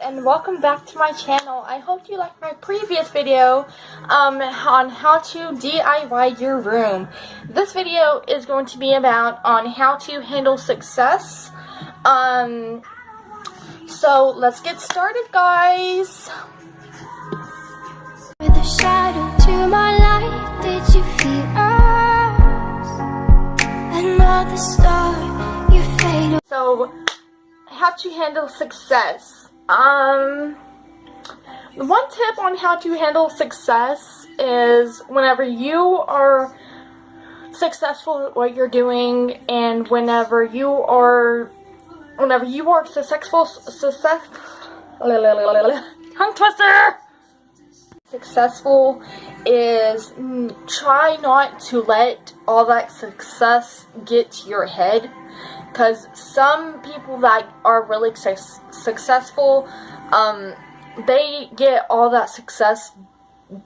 and welcome back to my channel. I hope you liked my previous video on how to DIY your room. This video is going to be about on how to handle success. So let's get started, guys. With a shadow to my light, did you feel us? Another star, you fade away. So, how to handle success. One tip on how to handle success is whenever you are successful at what you're doing, and whenever you are successful, tongue twister. Successful is try not to let all that success get to your head, because some people that are really successful, they get all that success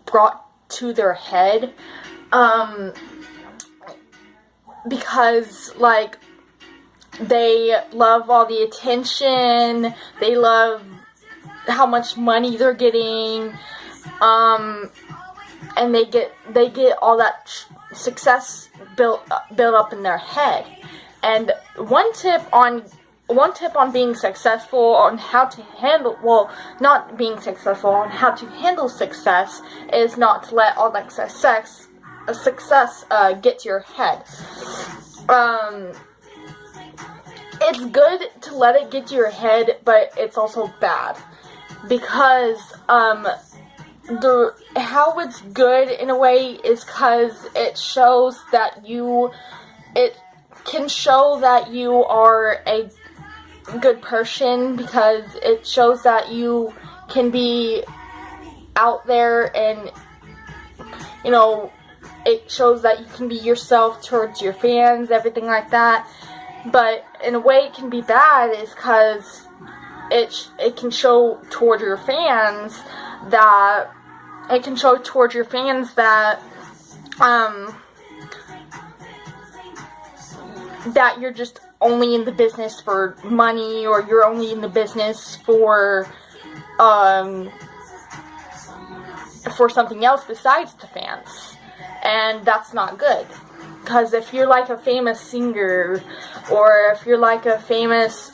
brought to their head, because like they love all the attention, they love how much money they're getting, and they get all that success built up in their head. And one tip on being successful, on how to handle, not being successful, on how to handle success, is not to let all that success get to your head. It's good to let it get to your head, but it's also bad, because how it's good in a way is because it shows that it can show that you are a good person, because it shows that you can be out there, and it shows that you can be yourself towards your fans, everything like that. But in a way it can be bad is because it can show toward your fans that that you're just only in the business for money, or you're only in the business for something else besides the fans. And that's not good. Because if you're like a famous singer, or if you're like a famous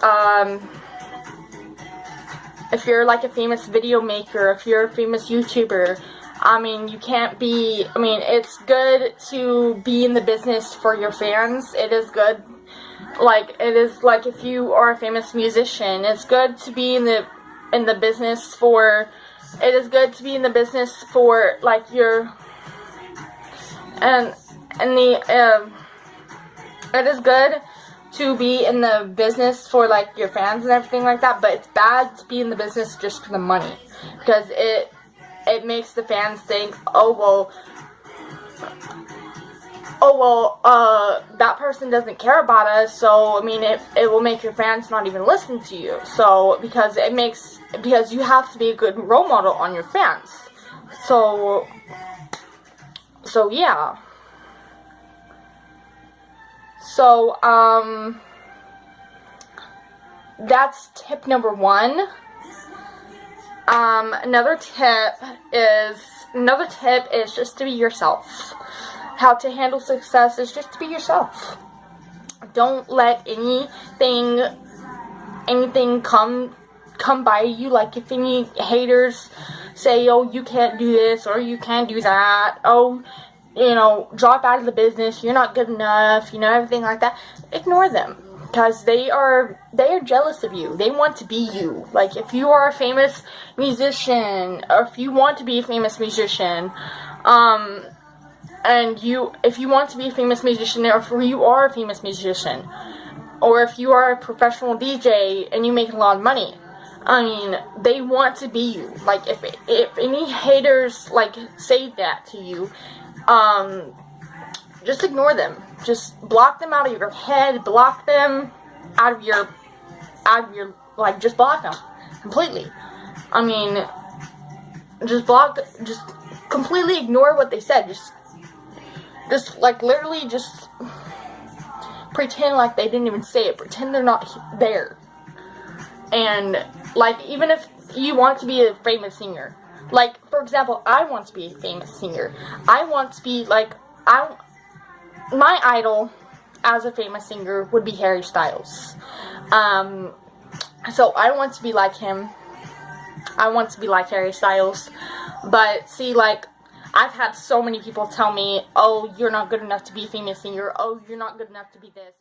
video maker, if you're a famous YouTuber, it's good to be in the business for your fans. It is good. It is like if you are a famous musician, it's good to be in the business for, it is good to be in the business for like your, it is good to be in the business for like your fans and everything like that, but it's bad to be in the business just for the money, because it makes the fans think, that person doesn't care about us, so it will make your fans not even listen to you. So because you have to be a good role model on your fans. So yeah. So that's tip number one. Another tip is just to be yourself. How to handle success is just to be yourself. Don't let anything come by you. Like if any haters say, oh, you can't do this, or you can't do that, drop out of the business, you're not good enough, everything like that, ignore them. Because they are jealous of you. They want to be you. Like if you are a famous musician, or if you want to be a famous musician, if you want to be a famous musician, or if you are a famous musician, or if you are a professional DJ and you make a lot of money, they want to be you. Like if any haters say that to you, just ignore them. Just block them out of your head. Block them out of your just block them completely. Just completely ignore what they said. Just literally just pretend like they didn't even say it. Pretend they're not there. And like even if you want to be a famous singer. Like, for example, I want to be a famous singer. I want to be like, my idol as a famous singer would be Harry Styles. So I want to be like him. I want to be like Harry Styles. But see, like, I've had so many people tell me, oh, you're not good enough to be a famous singer. Oh, you're not good enough to be this.